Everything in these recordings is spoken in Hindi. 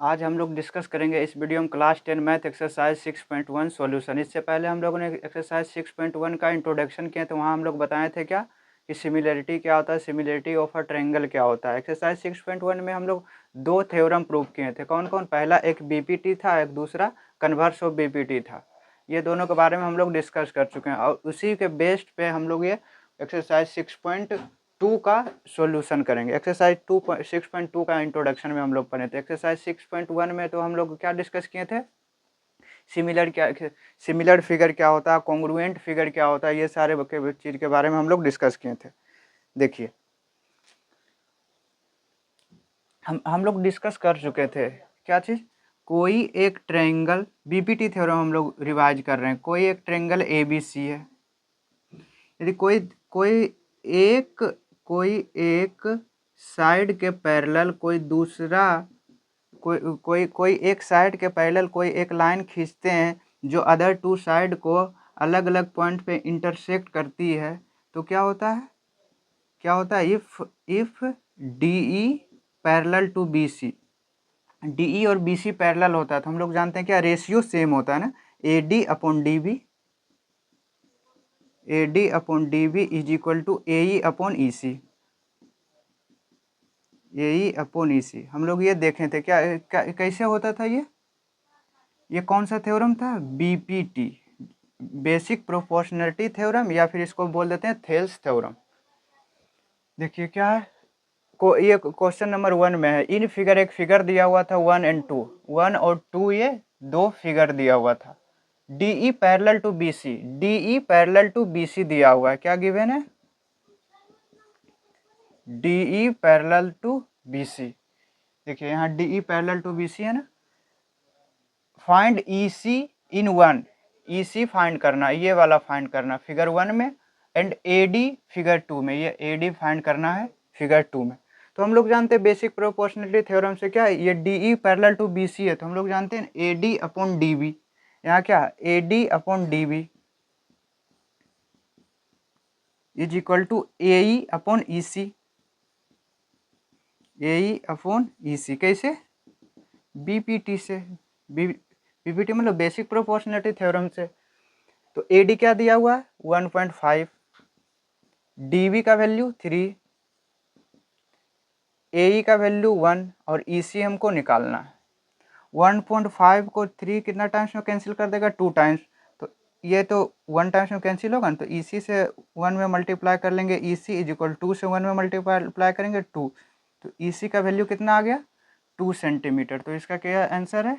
आज हम लोग डिस्कस करेंगे इस वीडियो में क्लास 10 मैथ एक्सरसाइज 6.1 सॉल्यूशन। इससे पहले हम लोगों ने एक्सरसाइज 6.1 का इंट्रोडक्शन किया, तो वहाँ हम लोग बताए थे क्या कि सिमिलरिटी क्या होता है, सिमिलरिटी ऑफ अ ट्रायंगल क्या होता है। एक्सरसाइज 6.1 में हम लोग दो थ्योरम प्रूव किए थे। कौन कौन? पहला एक बीपीटी था, एक दूसरा कन्वर्स ऑफ बीपीटी था। ये दोनों के बारे में हम लोग डिस्कस कर चुके हैं और उसी के बेस्ड पे हम लोग ये एक्सरसाइज 6.2 का सॉल्यूशन करेंगे। एक्सरसाइज 6.2 का इंट्रोडक्शन में हम लोग पढ़े थे। एक्सरसाइज 6.1 में तो हम लोग क्या डिस्कस किए थे, सिमिलर फिगर क्या होता है, कॉन्ग्रुएंट फिगर क्या होता है, ये सारे चीज़ के बारे में हम लोग डिस्कस किए थे। देखिए हम लोग डिस्कस कर चुके थे क्या चीज़, कोई एक ट्रायंगल, बीपीटी थ्योरम हम लोग रिवाइज कर रहे हैं। कोई एक ट्रायंगल एबीसी है, यदि कोई कोई एक साइड के पैरेलल कोई दूसरा कोई एक साइड के पैरेलल कोई एक लाइन खींचते हैं जो अदर टू साइड को अलग अलग पॉइंट पे इंटरसेक्ट करती है, तो क्या होता है if DE parallel to BC, DE और BC पैरेलल होता है तो हम लोग जानते हैं क्या, रेशियो सेम होता है ना, AD upon DB is equal to AE upon EC, AE upon EC। हम लोग ये देखे थे क्या, कैसे होता था ये कौन सा थ्योरम था, बीपीटी, बेसिक प्रोपोर्शनलिटी थ्योरम, या फिर इसको बोल देते हैं थेल्स थ्योरम। देखिए क्या है, ये क्वेश्चन नंबर 1 में है। इन फिगर एक फिगर दिया हुआ था 1 और 2, 1 और 2 ये दो फिगर दिया हुआ था। DE parallel to BC, DE parallel to BC दिया हुआ है, क्या गिवन है, DE पैरेलल टू BC। देखिए यहाँ DE पैरेलल टू BC है ना। फाइंड EC इन 1, EC फाइंड करना, ये वाला फाइंड करना फिगर 1 में, एंड AD फिगर 2 में, ये AD फाइंड करना है फिगर 2 में। तो हम लोग जानते हैं बेसिक प्रोपोर्शनलिटी थ्योरम से क्या, ये DE पैरेलल टू BC है तो हम लोग जानते हैं AD अपॉन DB। यहाँ क्या AD upon DB is equal to AE upon EC, AE upon EC कैसे, BPT से, BPT मतलब बेसिक प्रोपोर्शनलिटी थ्योरम से। तो AD क्या दिया हुआ है 1.5, DB का वैल्यू 3, AE का वैल्यू 1 और EC हमको निकालना है। 1.5 को 3 कितना टाइम्स में कैंसिल कर देगा, 2 टाइम्स, तो ये तो 1 टाइम्स में कैंसिल होगा ना, तो EC से 1 में मल्टीप्लाई कर लेंगे, EC इज इक्वल 2 से 1 में मल्टीप्लाई करेंगे 2, तो EC का वैल्यू कितना आ गया 2 सेंटीमीटर। तो इसका क्या आंसर है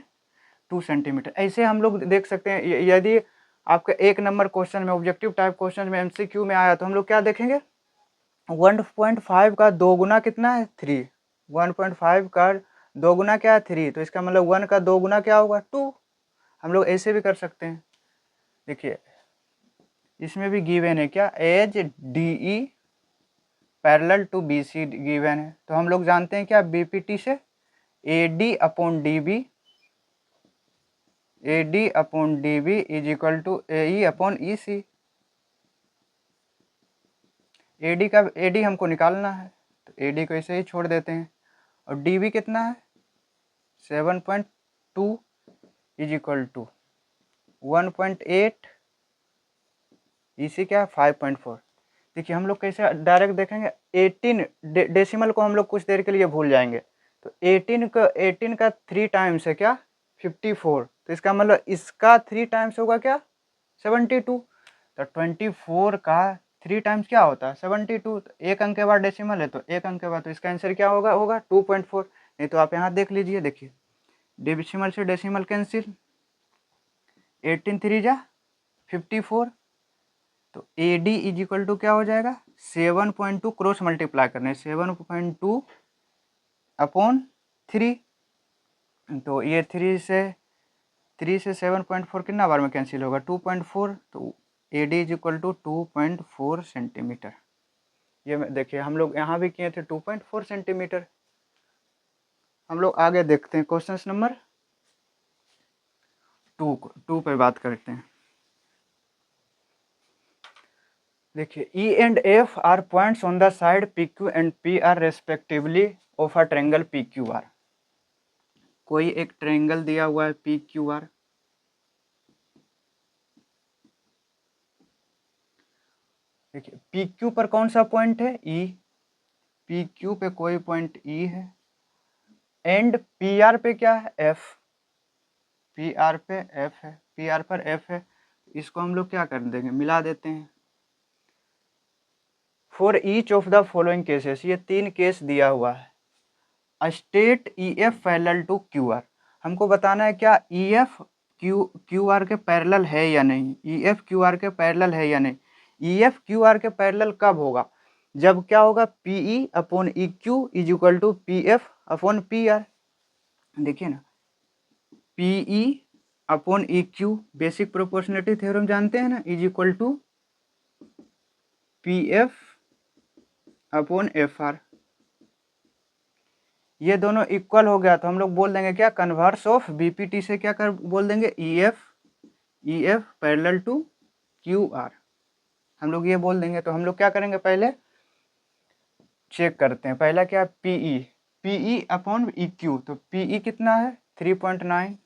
2 सेंटीमीटर। ऐसे हम लोग देख सकते हैं, यदि आपके एक नंबर क्वेश्चन में, ऑब्जेक्टिव टाइप क्वेश्चन में, MCQ में आया तो हम लोग क्या देखेंगे, 1.5 का दो गुना कितना है 3, 1.5 का दो गुना क्या है 3, तो इसका मतलब 1 का दो गुना क्या होगा 2। हम लोग ऐसे भी कर सकते हैं। देखिए इसमें भी गिवन है क्या, as DE parallel to BC given है, तो हम लोग जानते हैं क्या BPT से, AD upon DB is equal to AE upon EC। AD हमको निकालना है तो AD को ऐसे ही छोड़ देते हैं, और DB कितना है 7.2 इज इक्वल टू 1.8, EC क्या है 5.4। देखिए हम लोग कैसे डायरेक्ट देखेंगे, 18 डेसिमल को हम लोग कुछ देर के लिए भूल जाएंगे, तो 18 का 3 टाइम्स है क्या 54, तो इसका मतलब इसका 3 टाइम्स होगा क्या 72, तो 24 का 3 टाइम्स क्या होता है 72, तो एक अंक के बाद डेसिमल है तो एक अंक के बाद, तो इसका आंसर क्या होगा 2.4। नहीं तो आप यहाँ देख लीजिए, देखिए डेसिमल से डेसिमल कैंसिल, 18 3 जा 54, तो AD इज इक्वल टू क्या हो जाएगा 7.2, क्रॉस मल्टीप्लाई करने 7.2 अपॉन 3, तो ये 3 से 7.4 कितना बार में कैंसिल होगा 2.4, तो AD is equal to 2.4 centimetre. ये देखिए हम लोग यहाँ भी किए थे 2.4 सेंटीमीटर। हम लोग आगे देखते हैं क्वेश्चन नंबर 2 पे बात करते हैं। देखिए E and F are points on the side PQ and PR respectively of a triangle PQR। कोई एक ट्रायंगल दिया हुआ है पी क्यू आर, देखिए पी क्यू पर कौन सा पॉइंट है, ई, पी क्यू पे कोई पॉइंट ई है, एंड पी आर पे क्या है, एफ, पी आर पे एफ है, पी आर पर एफ है, इसको हम लोग क्या कर देंगे, मिला देते हैं। For each of the following cases, ये 3 केस दिया हुआ है। State E F parallel to Q R, हमको बताना है क्या ई एफ क्यू आर के पैरेलल है या नहीं, ई एफ क्यू आर के पैरेलल है या नहीं। ई एफ क्यू आर के पैरेलल कब होगा, जब क्या होगा, P E upon E Q is equal to P F upon P R. देखिए ना, P E upon E Q, basic proportionality theorem जानते हैं ना, is equal to P F upon F R. ये दोनों इक्वल हो गया तो हम लोग बोल देंगे क्या, कन्वर्स ऑफ बीपीटी से क्या कर बोल देंगे, E F parallel to Q R, हम लोग ये बोल देंगे। तो हम लोग क्या करेंगे, पहले चेक करते हैं। पहला क्या, पीई अपॉन ई क्यू, तो पीई कितना है 3.9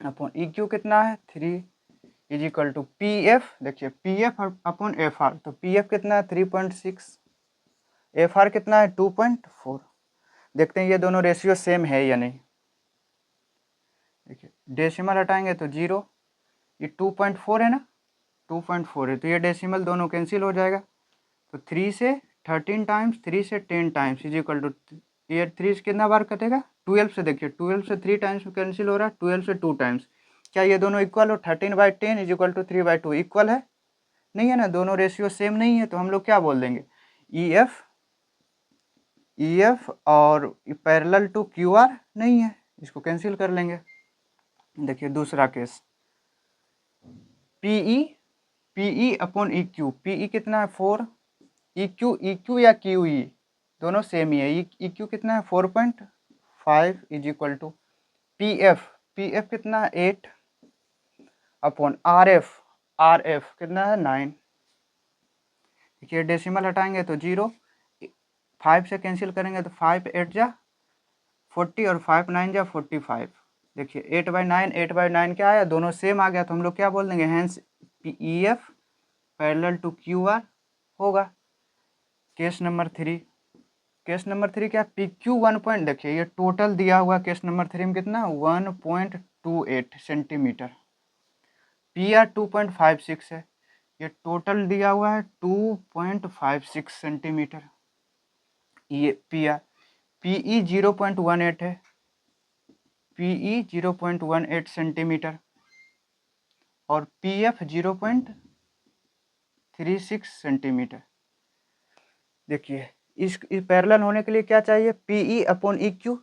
अपॉन ई क्यू कितना है 3 is equal to P F, देखिए P F upon F R, तो पी एफ कितना है 3.6, एफ आर कितना है 2.4। देखते हैं ये दोनों रेशियो सेम है या नहीं। देखिए डेसिमल हटाएंगे तो 0, ये 2.4 है ना, 2.4 है, तो ये डेसिमल दोनों कैंसिल हो जाएगा। तो 3 से 13 टाइम्स, 3 से 10 टाइम्स इज इक्वल टू, ये 3 से कितना बार कटेगा, 12 से, देखिए 12 से 3 टाइम्स कैंसिल हो रहा है, 12 से 2 टाइम्स। क्या ये दोनों इक्वल हो, 13/10 इज इक्वल टू 3/2 इक्वल है, नहीं है ना, दोनों रेशियो सेम नहीं है। तो हम लोग क्या बोल देंगे, ई एफ और पैरेलल टू क्यू आर नहीं है, इसको कैंसिल कर लेंगे। देखिए दूसरा case, P E upon E Q, PE कितना है 4, ई क्यू या क्यू ई दोनों सेम ही है, ई क्यू कितना है 4.5 is equal to P F कितना है 8 अपॉन आर एफ कितना है 9। देखिए डेसिमल हटाएंगे तो 0, 5 से कैंसिल करेंगे तो 5 8 जा 40 और 5 9 जा 45। देखिए 8/9 क्या आया, दोनों सेम आ गया, तो हम लोग क्या बोल देंगे, hence E F parallel to Q R होगा। केस नंबर 3, केस नंबर 3 क्या, पी क्यू 1 पॉइंट, देखिए ये टोटल दिया हुआ केस नंबर 3 में कितना 1.28 सेंटीमीटर, पी आर 2.56 है, ये टोटल दिया हुआ है 2.56 सेंटीमीटर, ये पी आर, पीई 0.18 है, पीई 0.18 सेंटीमीटर, और पी एफ 0.36 सेंटीमीटर। देखिए इस पैरेलल होने के लिए क्या चाहिए, पीई अपॉन ई क्यू,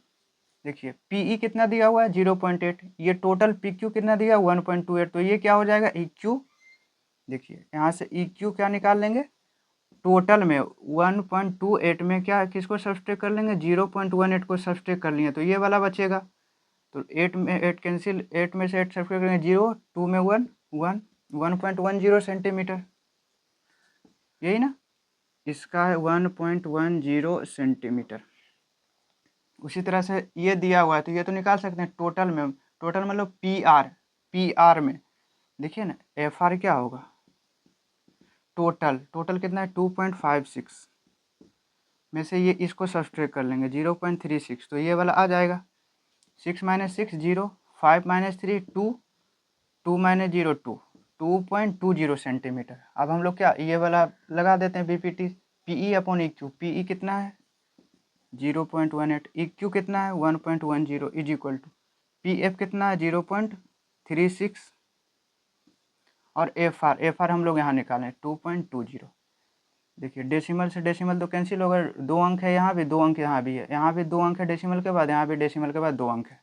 देखिए पीई कितना दिया हुआ है 0.8, ये टोटल पी क्यू कितना दिया 1.28, तो ये क्या हो जाएगा ई क्यू। देखिए यहाँ से ई क्यू क्या निकाल लेंगे, टोटल में 1.28 में क्या किसको सब्सट्रैक्ट कर लेंगे, 0.18 को सब्सट्रैक्ट कर लिए, तो ये वाला बचेगा। तो 8 में 8 कैंसिल, 8 में से 8 सब्सट्रैक्ट करेंगे 0, 2 में 1 1 1.10 सेंटीमीटर, यही ना, इसका है 1.10 सेंटीमीटर। उसी तरह से ये दिया हुआ है तो ये तो निकाल सकते हैं टोटल में, टोटल मतलब पी आर में, देखिए ना एफ आर क्या होगा, टोटल कितना है 2.56 में से ये इसको सब्सट्रैक्ट कर लेंगे 0.36, तो ये वाला आ जाएगा 6 - 6 0, 5 - 3 2, 2 - 0 2, 2.20 सेंटीमीटर। अब हम लोग क्या ये वाला लगा देते हैं BPT, PE upon E Q, PE कितना है 0.18, ई क्यू कितना है 1.10 is equal to P F कितना है 0.36, और एफ आर हम लोग यहाँ निकालें 2.20। देखिए डेसिमल से डेसिमल तो कैंसिल होगा, 2 अंक है यहाँ भी, 2 अंक यहाँ भी है, यहाँ भी 2 अंक है डेसिमल के बाद, यहाँ भी डेसिमल के बाद 2 अंक है।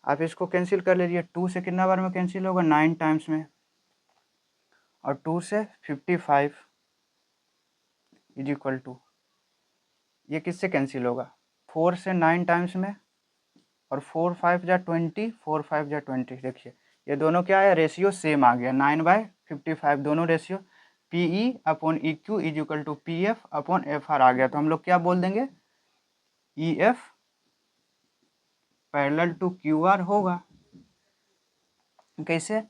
आप इसको कैंसिल कर लीजिए, 2 से कितना बार में कैंसिल होगा 9 टाइम्स में, और 2 से 55 इज इक्वल टू, ये किससे कैंसिल होगा 4 से 9 टाइम्स में, और 4 5 जा 20, 4 5 जा 20। देखिए ये दोनों क्या है, रेशियो सेम आ गया 9/55, दोनों ratio P E upon E Q is equal to P F upon F R आ गया। तो हम लोग क्या बोल देंगे, E F parallel to Q R होगा। कैसे?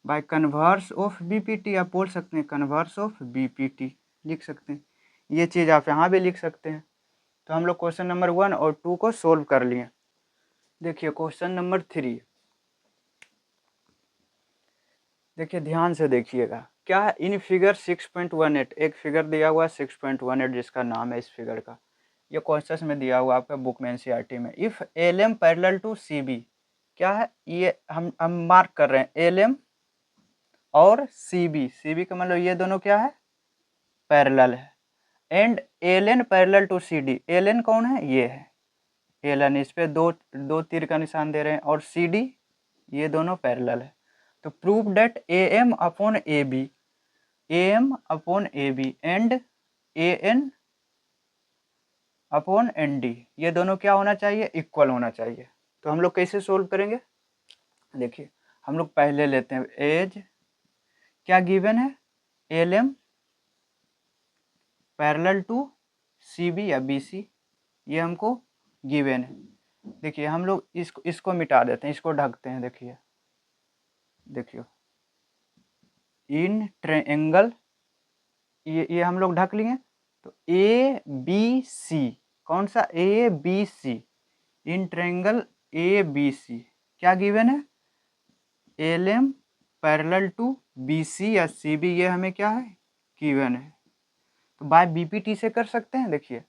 बाय कन्वर्स ऑफ बीपीटी, आप बोल सकते हैं कन्वर्स ऑफ बीपीटी लिख सकते हैं। ये चीज़ आप यहाँ भी लिख सकते हैं। तो हम लोग क्वेश्चन नंबर 1 और 2 को सोल्व कर लिए। देखिए क्वेश्चन नंबर 3, देखिए ध्यान से देखिएगा क्या है। इन फिगर 6.18 एक फिगर दिया हुआ है 6.18 जिसका नाम है इस फिगर का, ये क्वेश्चन में दिया हुआ आपका बुक में एनसीईआरटी में। If L M parallel to C B, क्या है ये हम मार्क कर रहे हैं एल एम और सी बी का मतलब ये दोनों क्या है पैरेलल है। And L N parallel to C D, L N कौन है ये है एल एन, इस पे दो तीर का निशान दे रहे हैं, और सी डी ये दोनों पैरेलल है। तो prove that A M upon A B, A M upon A B and A N upon N D, ये दोनों क्या होना चाहिए इक्वल होना चाहिए। तो हम लोग कैसे सोल्व करेंगे? देखिए हम लोग पहले लेते हैं एज क्या गिवन है L M parallel to C B या बी सी, ये हमको गिवन है। देखिए हम लोग इसको मिटा देते हैं, इसको ढकते हैं। देखिए इन ट्रायंगल ये हम लोग ढक लिए। तो ए बी सी, कौन सा A B C, in triangle A B C क्या गिवन है L M parallel to B C या सी बी, ये हमें क्या है गिवन है। तो बाय बीपीटी से कर सकते हैं। देखिए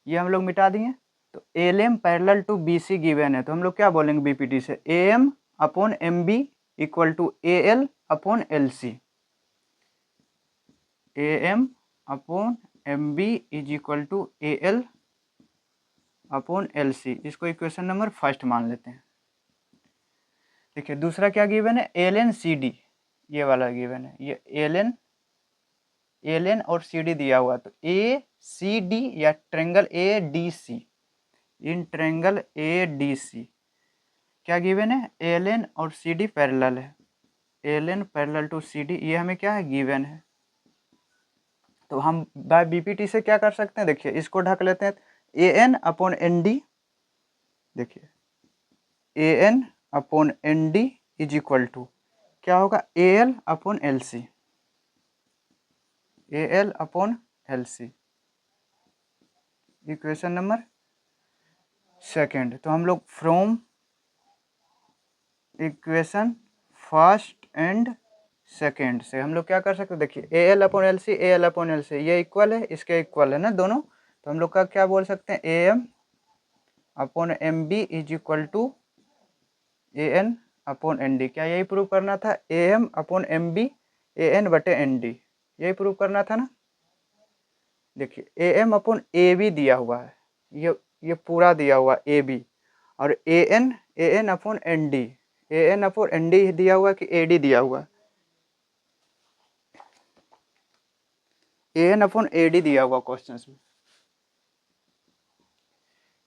ये हम लोग मिटा दिए। तो L M parallel to B C given है, तो हम लोग क्या बोलेंगे बीपीटी से A M upon M B equal to A L upon L C, A M upon M B is equal to A L upon L C. इसको इक्वेशन नंबर फर्स्ट मान लेते हैं। देखिए दूसरा क्या गिवन है एल एन सी डी, ये वाला गिवन है, ये एल एन और सी डी दिया हुआ। तो ए सी डी या triangle A D C, in triangle A D C क्या गिवन है एल एन और सी डी पैरेलल है, L N parallel to C D, ये हमें क्या है गिवन है। तो हम बाय बीपीटी से क्या कर सकते हैं? देखिए इसको ढक लेते हैं A N upon N D, देखिए A N upon N D is equal to क्या होगा A L upon L C, A L upon L C, equation number second. तो हम लोग from equation first and second से हम लोग क्या कर सकते हैं? देखिए A L upon L C, A L upon L C ये इक्वल है, इसके इक्वल है ना दोनों। तो हम लोग का क्या बोल सकते हैं A M upon M B is equal to A N upon N D. क्या यही प्रूव करना था? A M upon M B A N बटे एन डी, यही प्रूव करना था ना। देखिए A M upon A B दिया हुआ है, ये पूरा दिया हुआ ए बी, और A N upon N D, A N upon N D दिया हुआ कि ए डी दिया हुआ, ए एन अपॉन ए डी दिया हुआ क्वेश्चन में,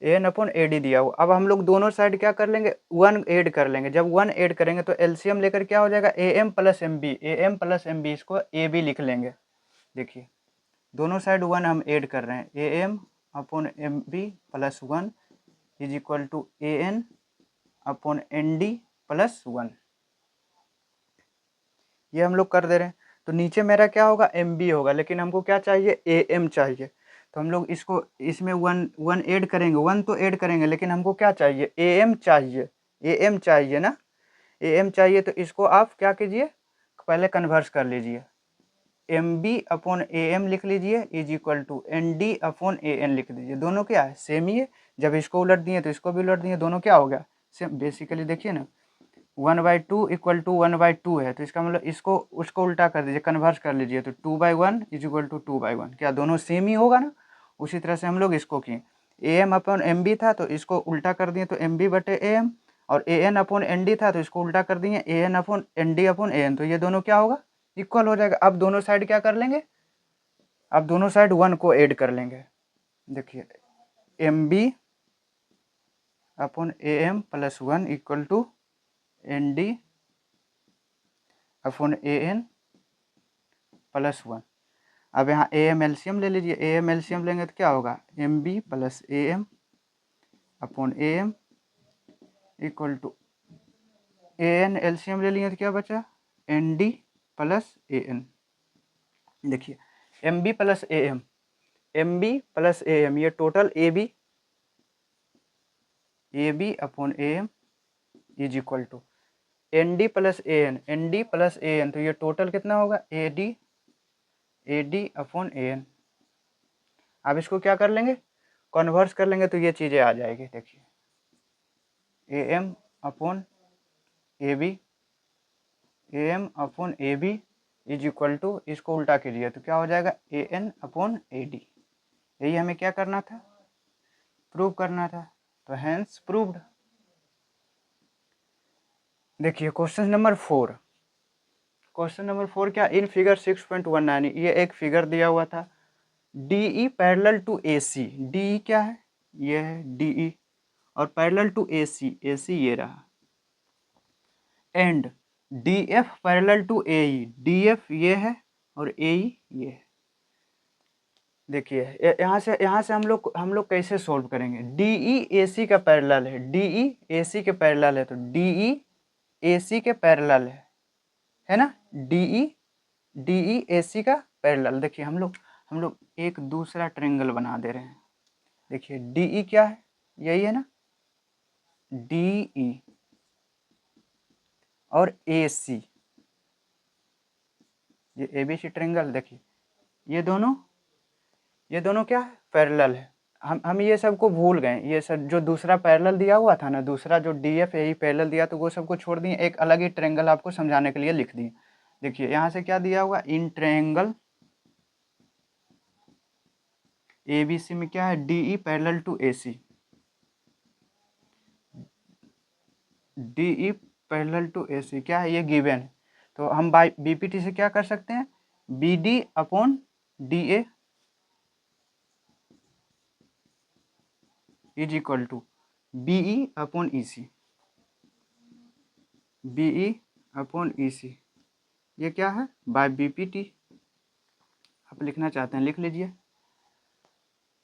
ए एन अपॉन ए डी दिया हुआ। अब हम लोग दोनों साइड क्या कर लेंगे 1 ऐड कर लेंगे। जब 1 ऐड करेंगे तो एलसीएम लेकर क्या हो जाएगा A M plus M B, A M plus M B, इसको ए बी लिख लेंगे। देखिए दोनों साइड 1 हम ऐड कर रहे हैं, A M upon M B plus 1 is equal to A N upon N D plus 1, ये हम लोग कर दे रहे हैं। तो नीचे मेरा क्या होगा एम बी होगा, लेकिन हमको क्या चाहिए ए एम चाहिए। तो हम लोग इसको इसमें 1 ऐड करेंगे, 1 तो ऐड करेंगे, लेकिन हमको क्या चाहिए ए एम चाहिए, ए एम चाहिए ना, ए एम चाहिए। तो इसको आप क्या कीजिए पहले कन्वर्स कर लीजिए, M B upon A M लिख लीजिए is equal to N D upon A N लिख दीजिए। दोनों क्या है सेम ही है, जब इसको उलट दिए तो इसको भी उलट दिए, दोनों क्या हो गया सेम। बेसिकली देखिए ना 1/2 इक्वल टू 1/2 है, तो इसका मतलब इसको उसको उल्टा कर दीजिए कन्वर्स कर लीजिए, तो 2/1 इज इक्वल टू 2/1, क्या दोनों सेम ही होगा ना। उसी तरह से हम लोग इसको किए A M upon M B था तो इसको उल्टा कर दिए तो एम बी बटे ए एम, और A N upon N D था तो इसको उल्टा कर दिए A N upon N D upon A N, तो ये दोनों क्या होगा इक्वल हो जाएगा। अब दोनों साइड क्या कर लेंगे, अब दोनों साइड 1 को ऐड कर लेंगे। देखिए M B upon A M plus 1 equal to N D upon A N plus 1। अब यहाँ ए एम एल्सियम ले लीजिए, ए एम एल्सियम लेंगे तो क्या होगा M B plus A M upon A M equal to A N, LCM ले लिए तो क्या बचा, N D plus A N. देखिए M B plus A M, M B plus A M, ये total A B upon A M is equal to N D plus A N, N D plus A N, तो ये टोटल कितना होगा, A D upon A N. अब इसको क्या कर लेंगे, कन्वर्स कर लेंगे तो ये चीज़ें आ जाएगी। देखिए A M upon A B, A M upon A B is equal to, इसको उल्टा कीजिए तो क्या हो जाएगा, A N upon A D. यही हमें क्या करना था, प्रूव करना था, तो हैंस प्रूव्ड। देखिए क्वेश्चन नंबर 4, क्वेश्चन नंबर 4 क्या, इन फिगर 6.19 ये एक फिगर दिया हुआ था, DE parallel to AC, DE क्या है, ये है DE, और पैरेलल टू AC, AC ये रहा, and DF parallel to AE, DF ये है और AE ये है। देखिए यहाँ से हम लोग कैसे सॉल्व करेंगे, DE AC का पैरेलल है, DE AC के पैरेलल है, तो DE AC के पैरेलल है ना, DE AC का पैरेलल। देखिए हम लोग एक दूसरा ट्रायंगल बना दे रहे हैं। देखिए DE क्या है, यही है ना, DE और AC, ये ABC ट्रायंगल। देखिए ये दोनों क्या है, पैरेलल है। हम ये सब को भूल गए, ये सब जो दूसरा पैरेलल दिया हुआ था ना, दूसरा जो DF AE पैरेलल दिया, तो वो सबको छोड़ दिए, एक अलग ही ट्रायंगल आपको समझाने के लिए लिख दिए। देखिए यहाँ से क्या दिया हुआ, इन ट्रायंगल ABC में क्या है, DE parallel to AC, DE parallel to AC क्या है, ये गिवन है। तो हम बाय BPT से क्या कर सकते हैं, BD upon DA is equal to BE upon EC, BE upon EC, ये क्या है, बाय BPT। आप लिखना चाहते हैं लिख लीजिए।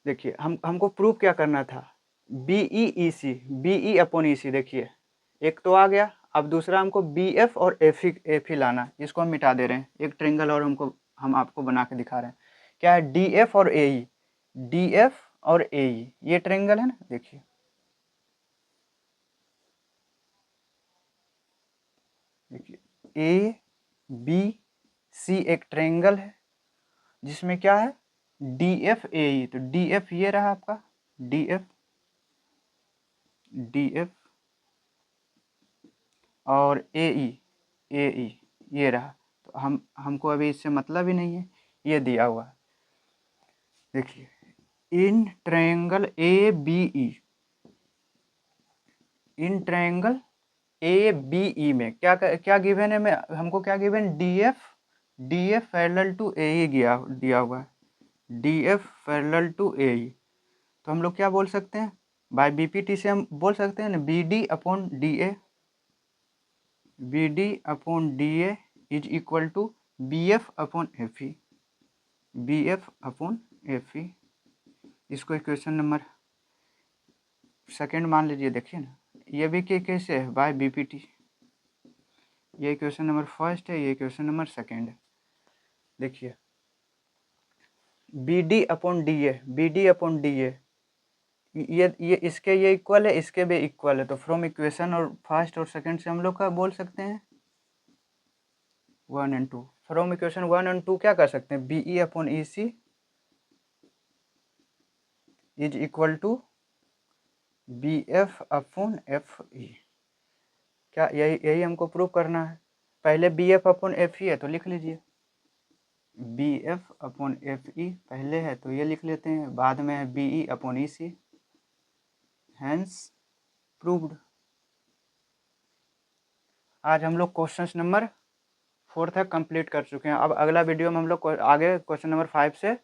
देखिए हमको प्रूफ क्या करना था, BE अपॉन EC। देखिए एक तो आ गया, अब दूसरा हमको BF और FE लाना, इसको हम मिटा दे रहे हैं, एक ट्रायंगल और हम आपको बना के दिखा रहे हैं। क्या है, DF और AE, DF और AE ये ट्रायंगल है ना। देखिए ABC एक ट्रायंगल है जिसमें क्या है, DF AE, तो DF ये रहा आपका, DF और AE ये रहा। तो हमको अभी इससे मतलब ही नहीं है, ये दिया हुआ है। देखिए इन ट्रायंगल ABE में क्या गिवन है, मैं हमको क्या given, DF parallel to AE दिया हुआ है, DF पैरेलल टू AE। तो हम लोग क्या बोल सकते हैं, बाय BPT से हम बोल सकते हैं ना, BD upon DA is equal to BF upon FE। इसको इक्वेशन नंबर सेकेंड मान लीजिए। देखिए ना, ये भी कैसे है, बाय BPT। ये इक्वेशन नंबर फर्स्ट है, ये इक्वेशन नंबर सेकेंड है। देखिए BD अपॉन DA, ये इसके ये इक्वल है, इसके भी इक्वल है। तो फ्रॉम इक्वेशन और फर्स्ट और सेकंड से हम लोग का बोल सकते हैं 1 और 2। फ्रॉम इक्वेशन 1 और 2 क्या कर सकते हैं, BE upon EC is equal to BF upon FE। क्या यही हमको प्रूव करना है। पहले BF अपॉन FE है तो लिख लीजिए, BF अपॉन FE पहले है तो ये लिख लेते हैं, बाद में है BE upon EC, hence proved. आज हम लोग क्वेश्चन नंबर 4 तक कंप्लीट कर चुके हैं। अब अगला वीडियो में हम लोग आगे क्वेश्चन नंबर 5 से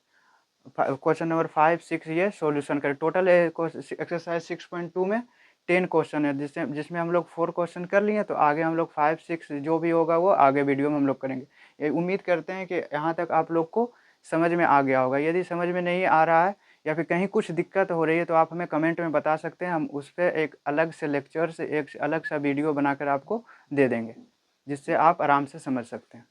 क्वेश्चन नंबर 5, 6 ये सॉल्यूशन करें। टोटल एक्सरसाइज 6.2 में 10 क्वेश्चन है, जिसमें हम लोग 4 क्वेश्चन कर लिए। तो आगे हम लोग 5, 6 जो भी होगा वो आगे वीडियो में हम लोग करेंगे। ये उम्मीद करते हैं कि यहाँ तक आप लोग को समझ में आ गया होगा। यदि समझ में नहीं आ रहा है या फिर कहीं कुछ दिक्कत हो रही है तो आप हमें कमेंट में बता सकते हैं, हम उस पर एक अलग से लेक्चर से एक अलग सा वीडियो बनाकर आपको दे देंगे, जिससे आप आराम से समझ सकते हैं।